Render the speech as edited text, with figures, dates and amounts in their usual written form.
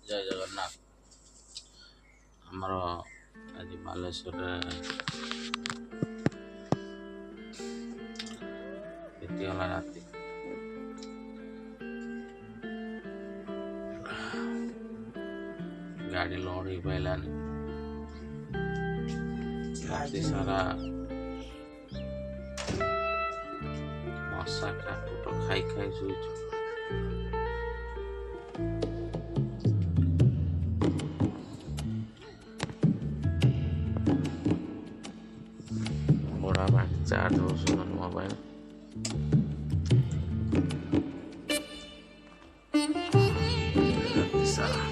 जय जगन्नाथ। आमर आज बालेश्वर बीतीगला राति गाड़ी लोड हो पाइलानी राति सारा मशा काटुट खाई खाई शुचु। बड़ा बाकी चार्ज हो मोबाइल राति सारा